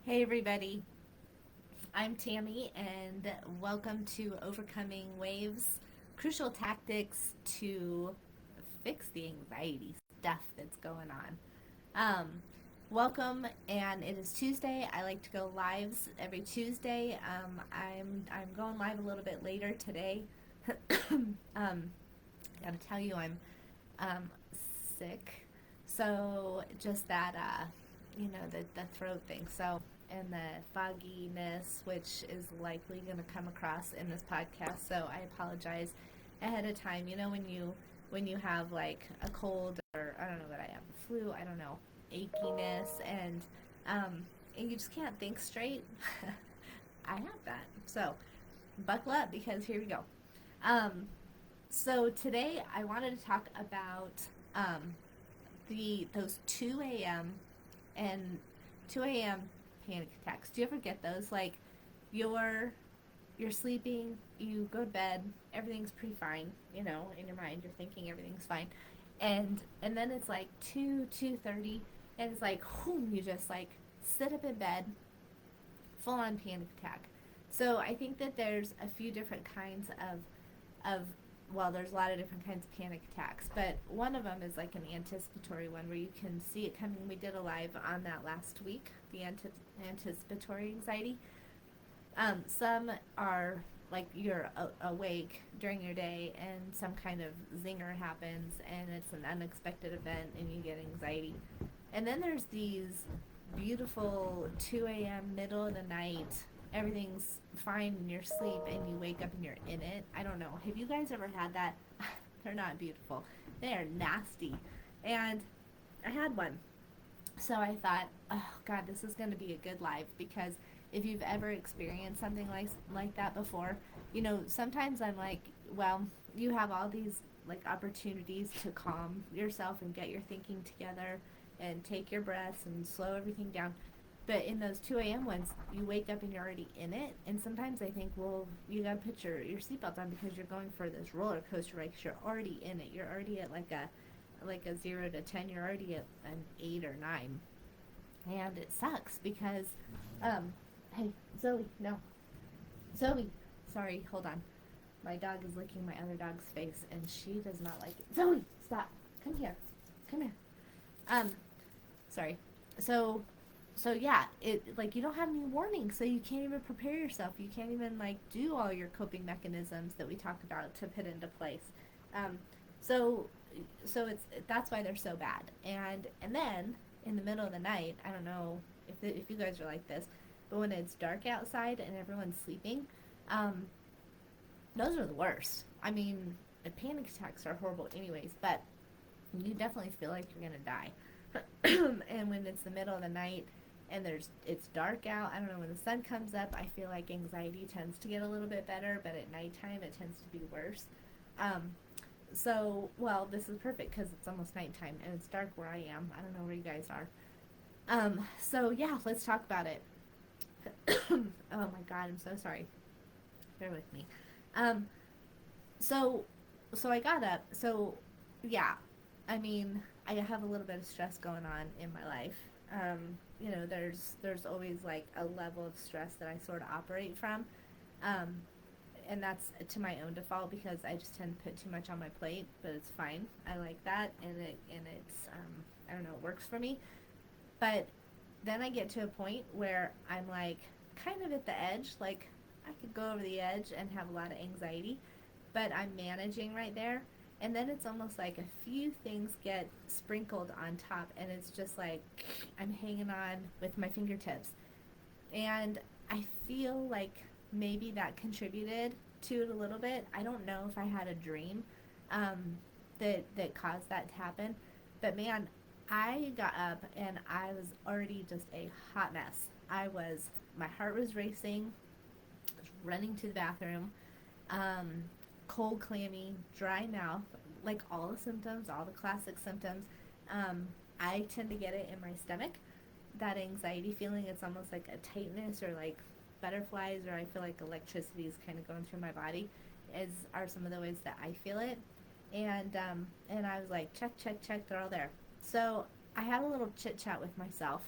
Hey everybody, I'm Tammy and welcome to Overcoming Waves, crucial tactics to fix the anxiety stuff that's going on. Um, Welcome, and it is Tuesday. I like to go lives every Tuesday. I'm going live a little bit later today. Gotta tell you, I'm um, sick. So just that, the throat thing. So and the fogginess, which is likely going to come across in this podcast. So I apologize ahead of time. You know when you have like a cold or I don't know what I have, flu. I don't know, achiness and you just can't think straight. I have that. So buckle up because here we go. Um, so today I wanted to talk about um, the those 2 a.m. and 2 a.m. panic attacks. Do you ever get those? Like you're you're sleeping, you go to bed, everything's pretty fine, in your mind you're thinking everything's fine. And then it's like 2:30 and it's like whoom, you just like sit up in bed, full on panic attack. So I think that there's a few different kinds of well, there's a lot of different kinds of panic attacks, but one of them is like an anticipatory one where you can see it coming. We did a live on that last week, the anticipatory anxiety. Some are like you're awake during your day and some kind of zinger happens and it's an unexpected event and you get anxiety. And then there's these beautiful 2 a.m. middle of the night, everything's fine in your sleep and you wake up and you're in it. I don't know. Have you guys ever had that? They're not beautiful. They are nasty. And I had one. So I thought, oh God, this is going to be a good live because if you've ever experienced something like that before, sometimes I'm like, well, you have all these like opportunities to calm yourself and get your thinking together and take your breaths and slow everything down. But in those 2 a.m. ones, you wake up and you're already in it. And sometimes I think, well, you got to put your seatbelt on because you're going for this roller coaster ride because you're already in it. You're already at like a 0 to 10. You're already at an 8 or 9, and it sucks because, hey Zoe, no, Zoe, sorry, hold on. My dog is licking my other dog's face, and she does not like it. Zoe, stop. Come here. Come here. Um, Sorry. So so yeah, it like you don't have any warning, so you can't even prepare yourself. You can't even like do all your coping mechanisms that we talked about to put into place. Um, so so it's that's why they're so bad. And then in the middle of the night, I don't know if you guys are like this, but when it's dark outside and everyone's sleeping, um, those are the worst. I mean, panic attacks are horrible anyways, but you definitely feel like you're gonna die. And when it's the middle of the night and it's dark out, I don't know, when the sun comes up, I feel like anxiety tends to get a little bit better, but at nighttime it tends to be worse. Um, so, well, this is perfect because it's almost nighttime and it's dark where I am. I don't know where you guys are. So yeah, let's talk about it. Oh my God, I'm so sorry. Bear with me. Um, so, so I got up. So, yeah, I mean, I have a little bit of stress going on in my life. There's always like a level of stress that I sort of operate from, um, and that's to my own default because I just tend to put too much on my plate. But it's fine. I like that, and it's I don't know, it works for me. But then I get to a point where I'm like kind of at the edge, like I could go over the edge and have a lot of anxiety, but I'm managing right there. And then it's almost like a few things get sprinkled on top, and it's just like I'm hanging on with my fingertips. And I feel like maybe that contributed to it a little bit. I don't know if I had a dream that caused that to happen, but man, I got up and I was already just a hot mess. My heart was racing, I was running to the bathroom, um, cold, clammy, dry mouth, like all the symptoms, all the classic symptoms. I tend to get it in my stomach, that anxiety feeling. It's almost like a tightness or like butterflies, or I feel like electricity is kind of going through my body. Is are some of the ways that I feel it, and I was like, check, check, check, they're all there. So I had a little chit chat with myself,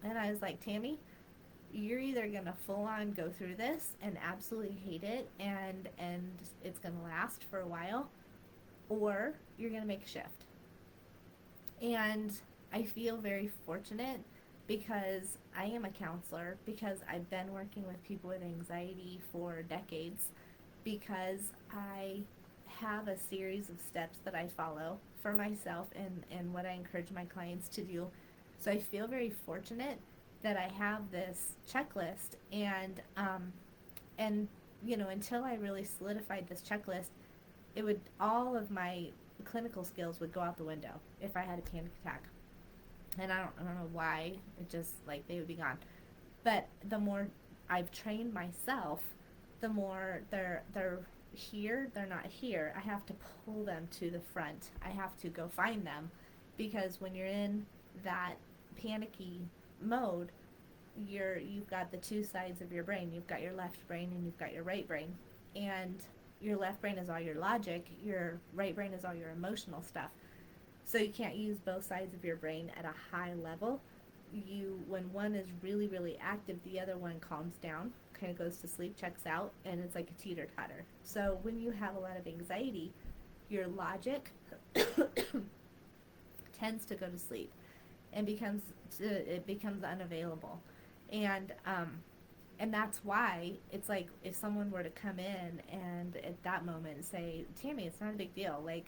and I was like, Tammy, you're either going to full on go through this and absolutely hate it, and it's going to last for a while, or you're going to make a shift. And I feel very fortunate because I am a counselor, because I've been working with people with anxiety for decades, because I have a series of steps that I follow for myself and what I encourage my clients to do. So I feel very fortunate that I have this checklist, and you know, until I really solidified this checklist, it would, all of my clinical skills would go out the window if I had a panic attack. And I don't know why, it just, like, they would be gone. But the more I've trained myself, the more they're here, they're not here. I have to pull them to the front. I have to go find them, because when you're in that panicky mode, you've got the two sides of your brain. You've got your left brain and you've got your right brain. And your left brain is all your logic, your right brain is all your emotional stuff. So you can't use both sides of your brain at a high level. When one is really, really active, the other one calms down, kind of goes to sleep, checks out, and it's like a teeter-totter. So when you have a lot of anxiety, your logic tends to go to sleep and it becomes unavailable. And and that's why it's like, if someone were to come in and at that moment say, Tammy, it's not a big deal, like,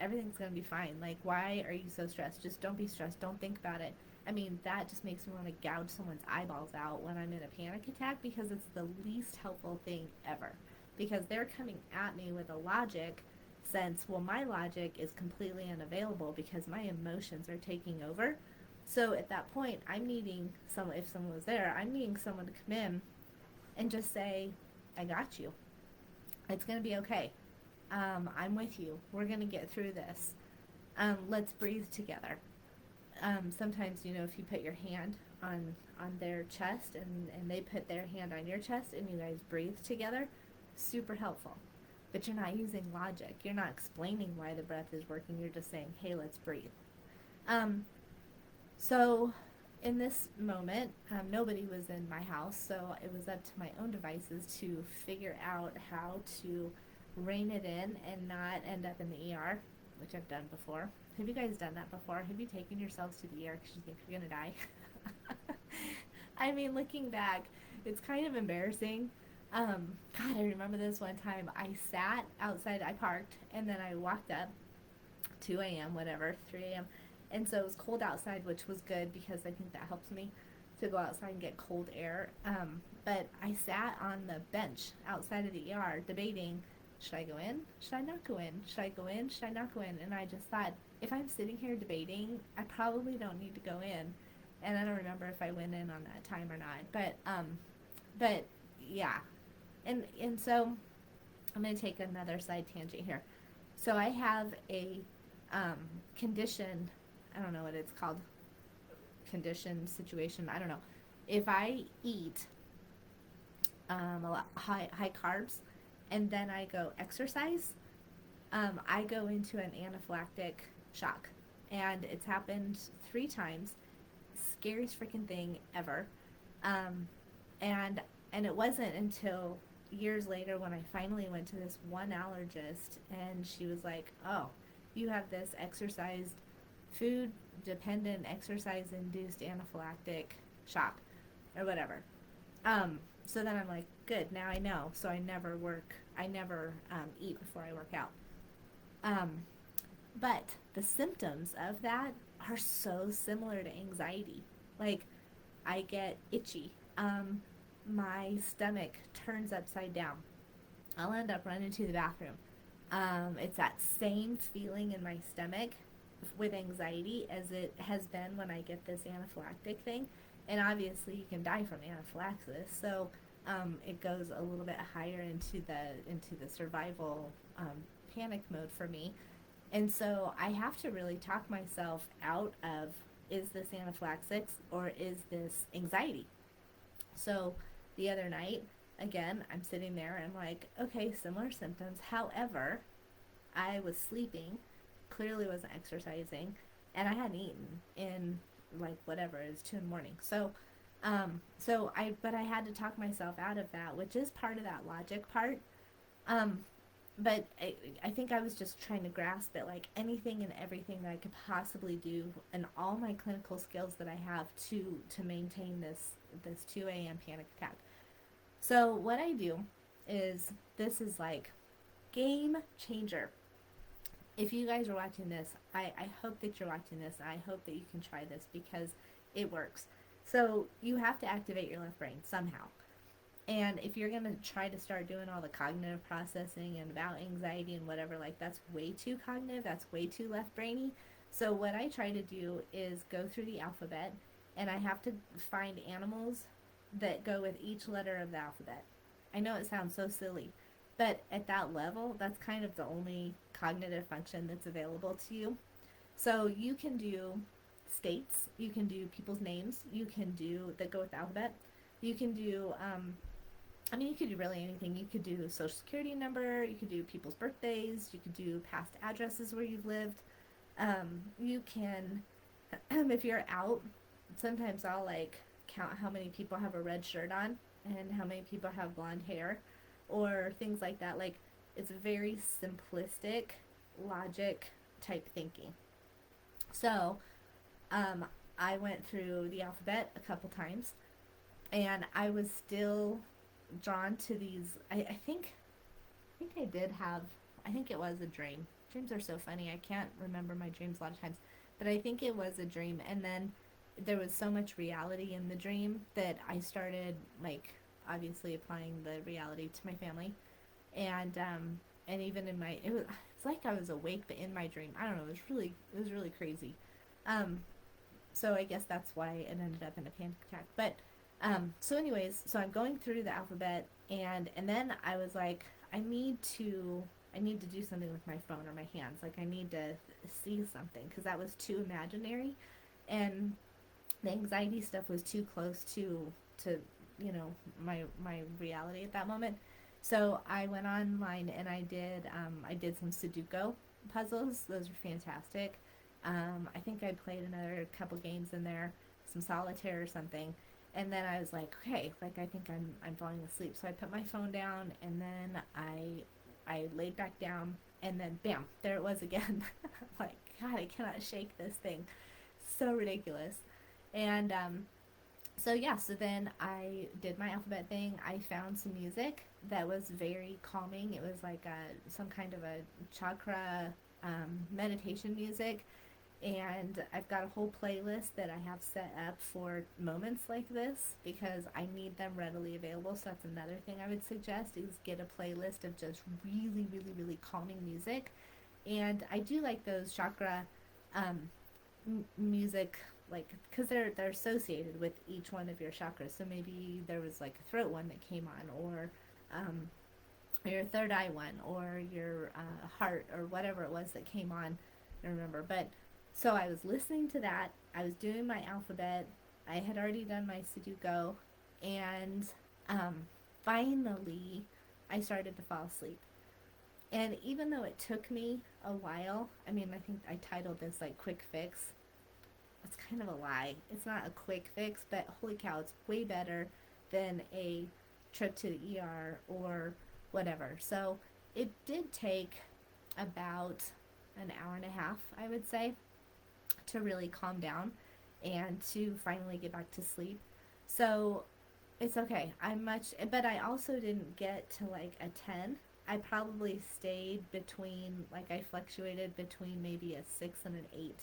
everything's gonna be fine, like, why are you so stressed? Just don't be stressed, don't think about it. I mean, that just makes me want to gouge someone's eyeballs out when I'm in a panic attack, because it's the least helpful thing ever. Because they're coming at me with a logic sense. Well, my logic is completely unavailable because my emotions are taking over. So at that point, I'm needing someone, if someone was there, I'm needing someone to come in and just say, I got you. It's going to be okay. I'm with you. We're going to get through this. Let's breathe together. Sometimes, you know, if you put your hand on their chest and they put their hand on your chest and you guys breathe together, super helpful. But you're not using logic. You're not explaining why the breath is working. You're just saying, hey, let's breathe. So in this moment, nobody was in my house, so it was up to my own devices to figure out how to rein it in and not end up in the ER, which I've done before. Have you guys done that before? Have you taken yourselves to the ER because you think you're going to die? I mean, looking back, it's kind of embarrassing. God, I remember this one time. I sat outside, I parked, and then I walked up, 2 a.m., whatever, 3 a.m., and so it was cold outside, which was good because I think that helps me to go outside and get cold air. But I sat on the bench outside of the ER debating, should I go in? Should I not go in? Should I go in? Should I not go in? And I just thought, if I'm sitting here debating, I probably don't need to go in. And I don't remember if I went in on that time or not. But yeah. And so I'm going to take another side tangent here. So I have a condition, I don't know what it's called, condition, situation, I don't know. If I eat a lot high carbs and then I go exercise, I go into an anaphylactic shock. And it's happened 3 times. Scariest freaking thing ever. And it wasn't until years later when I finally went to this one allergist and she was like, oh, you have this food dependent exercise induced anaphylactic shock or whatever. So then I'm like, good, now I know. So I never eat before I work out. But the symptoms of that are so similar to anxiety. Like, I get itchy. My stomach turns upside down. I'll end up running to the bathroom. It's that same feeling in my stomach with anxiety as it has been when I get this anaphylactic thing. And obviously you can die from anaphylaxis. So it goes a little bit higher into the survival panic mode for me. And so I have to really talk myself out of, is this anaphylaxis or is this anxiety? So the other night, again, I'm sitting there and I'm like, okay, similar symptoms. However, I was sleeping, clearly wasn't exercising, and I hadn't eaten in, like, whatever, it was 2 in the morning. So But I had to talk myself out of that, which is part of that logic part. Um, but I think I was just trying to grasp it, like anything and everything that I could possibly do, and all my clinical skills that I have to maintain this 2 a.m. panic attack. So what I do is, this is like game changer. If you guys are watching this, I hope that you're watching this. I hope that you can try this because it works. So you have to activate your left brain somehow. And if you're going to try to start doing all the cognitive processing and about anxiety and whatever, like that's way too cognitive, that's way too left brainy. So what I try to do is go through the alphabet, and I have to find animals that go with each letter of the alphabet. I know it sounds so silly, but at that level, that's kind of the only cognitive function that's available to you. So you can do states, you can do people's names, you can do that go with the alphabet. You can do you could do really anything. You could do social security number, you could do people's birthdays, you could do past addresses where you've lived. You can, if you're out, sometimes I'll like count how many people have a red shirt on and how many people have blonde hair or things like that. Like, it's very simplistic logic type thinking. So, um, I went through the alphabet a couple times, and I was still drawn to these. I think I did have. I think it was a dream. Dreams are so funny. I can't remember my dreams a lot of times, but I think it was a dream. And then there was so much reality in the dream that I started, like, obviously applying the reality to my family, and even in my it's like I was awake but in my dream. I don't know. It was really crazy. Um, so I guess that's why it ended up in a panic attack. But so anyways, so I'm going through the alphabet, and then I was like, I need to do something with my phone or my hands. Like, I need to see something because that was too imaginary, and the anxiety stuff was too close to my reality at that moment. So I went online and I did some Sudoku puzzles. Those were fantastic. I think I played another couple games in there, some solitaire or something. And then I was like, okay, like I think I'm falling asleep. So I put my phone down, and then I laid back down, and then bam, there it was again. Like, God, I cannot shake this thing. So ridiculous. And so yeah, so then I did my alphabet thing. I found some music that was very calming. It was like some kind of a chakra meditation music, and I've got a whole playlist that I have set up for moments like this because I need them readily available. So that's another thing I would suggest, is get a playlist of just really, really, really calming music. And I do like those chakra um, music, like, because they're associated with each one of your chakras. So maybe there was like a throat one that came on, or um, your third eye one, or your heart, or whatever it was that came on. I don't remember, but so I was listening to that. I was doing my alphabet. I had already done my Sudoku, and um, finally, I started to fall asleep. And even though it took me a while, I mean, I think I titled this like quick fix. It's kind of a lie. It's not a quick fix, but holy cow, it's way better than a trip to the ER or whatever. So it did take about an hour and a half, I would say, to really calm down and to finally get back to sleep. So it's okay. But I also didn't get to like a 10. I probably stayed between, like, I fluctuated between maybe a 6 and an 8.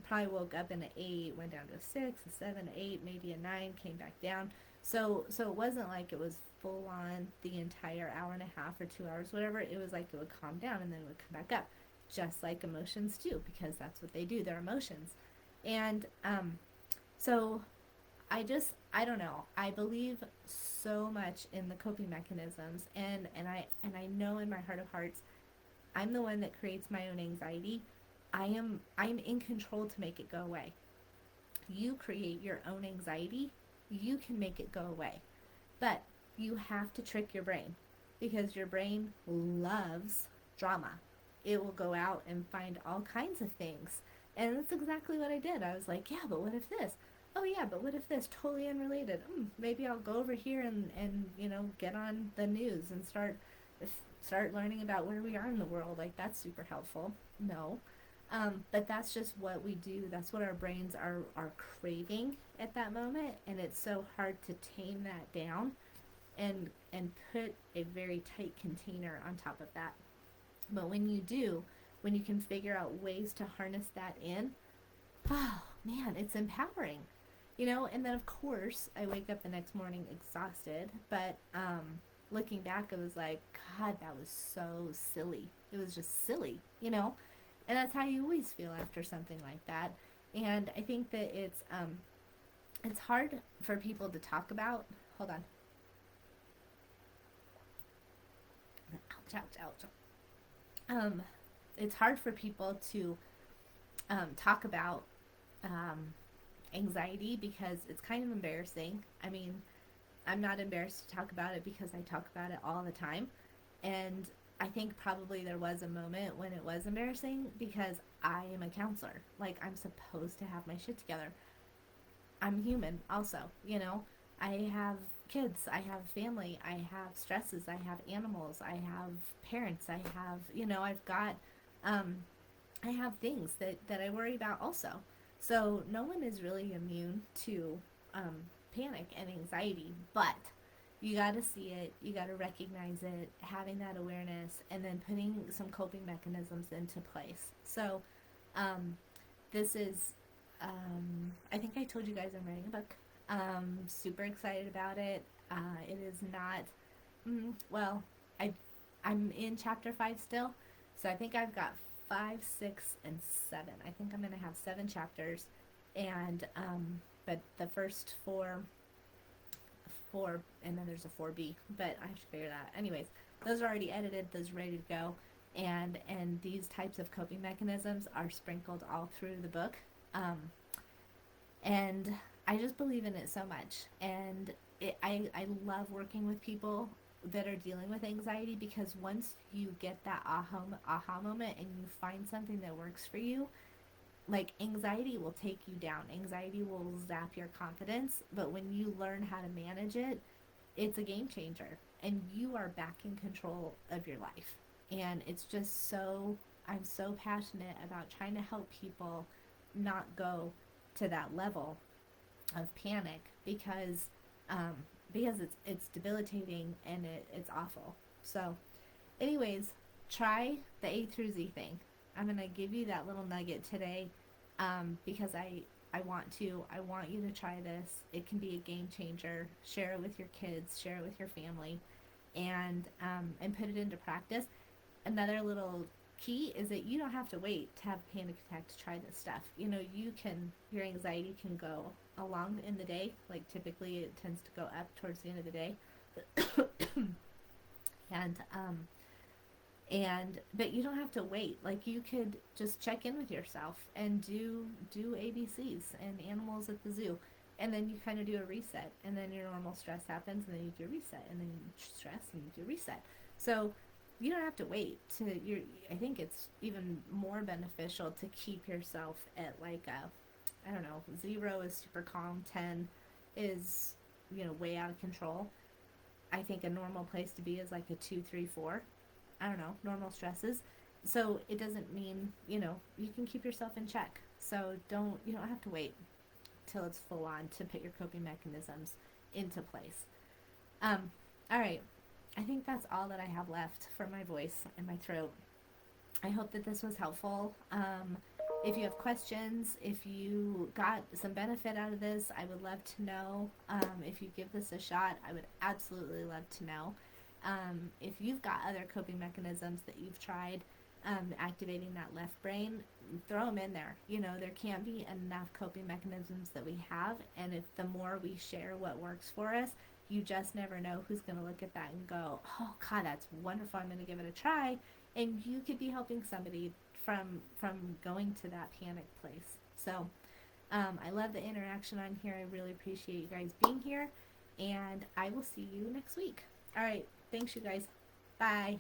Probably woke up in an 8, went down to a 6, a 7, 8, maybe a 9, came back down. So it wasn't like it was full on the entire hour and a half or 2 hours, whatever. It was like it would calm down and then it would come back up, just like emotions do, because that's what they do. They're emotions. And so I don't know. I believe so much in the coping mechanisms, and I know in my heart of hearts, I'm the one that creates my own anxiety. I'm in control to make it go away. You create your own anxiety. You can make it go away. But you have to trick your brain, because your brain loves drama. It will go out and find all kinds of things. And that's exactly what I did. I was like, yeah, but what if this? oh yeah, but what if this totally unrelated? Maybe I'll go over here and get on the news and start learning about where we are in the world. Like that's super helpful. No, but that's just what we do. That's what our brains are craving at that moment, and it's so hard to tame that down and put a very tight container on top of that. But when you do, when you can figure out ways to harness that in, oh man, it's empowering. And then of course I wake up the next morning exhausted, but looking back I was like, God, that was so silly. It was just silly. And that's how you always feel after something like that. And I think that it's hard for people to talk about. Hold on. Ouch, ouch, ouch. Um, it's hard for people to talk about um, anxiety because it's kind of embarrassing. I mean, I'm not embarrassed to talk about it because I talk about it all the time. And I think probably there was a moment when it was embarrassing because I am a counselor. Like, I'm supposed to have my shit together. I'm human also. I have kids, I have family, I have stresses, I have animals, I have parents, I've got um I have things that I worry about also. So no one is really immune to um, panic and anxiety, but you got to see it, you got to recognize it, having that awareness, and then putting some coping mechanisms into place. So um, this is, I think I told you guys I'm writing a book. Super excited about it. It is not, well, I, I'm in chapter 5 still, so I think I've got 5, 6, and 7. I think I'm gonna have 7 chapters, and but the first four, and then there's a 4B. But I have to figure that out. Anyways, those are already edited. Those are ready to go, and these types of coping mechanisms are sprinkled all through the book, and I just believe in it so much, and I love working with people that are dealing with anxiety because once you get that aha moment and you find something that works for you, like anxiety will take you down. Anxiety will zap your confidence, but when you learn how to manage it, it's a game changer and you are back in control of your life. And it's just I'm so passionate about trying to help people not go to that level of panic um, because it's debilitating and it's awful. So, anyways, try the A through Z thing. I'm gonna give you that little nugget today because I want you to try this. It can be a game changer. Share it with your kids. Share it with your family, and put it into practice. Another little key is that you don't have to wait to have a panic attack to try this stuff. Your anxiety can go along in the day. Like typically it tends to go up towards the end of the day. and but you don't have to wait. Like you could just check in with yourself and do ABCs and animals at the zoo. And then you kind of do a reset, and then your normal stress happens, and then you do a reset, and then you stress, and you do a reset. So you don't have to wait to your. I think it's even more beneficial to keep yourself at like I don't know, 0 is super calm, 10 is way out of control. I think a normal place to be is like a 2, 3, 4. I don't know, normal stresses. So it doesn't mean you can keep yourself in check. So you don't have to wait till it's full on to put your coping mechanisms into place. All right. I think that's all that I have left for my voice and my throat. I hope that this was helpful. If you have questions, if you got some benefit out of this, I would love to know. If you give this a shot, I would absolutely love to know. If you've got other coping mechanisms that you've tried activating that left brain, throw them in there. There can't be enough coping mechanisms that we have, and if the more we share what works for us, you just never know who's going to look at that and go, oh God, that's wonderful, I'm going to give it a try. And you could be helping somebody from going to that panic place. So I love the interaction on here. I really appreciate you guys being here, and I will see you next week. All right, thanks you guys. Bye.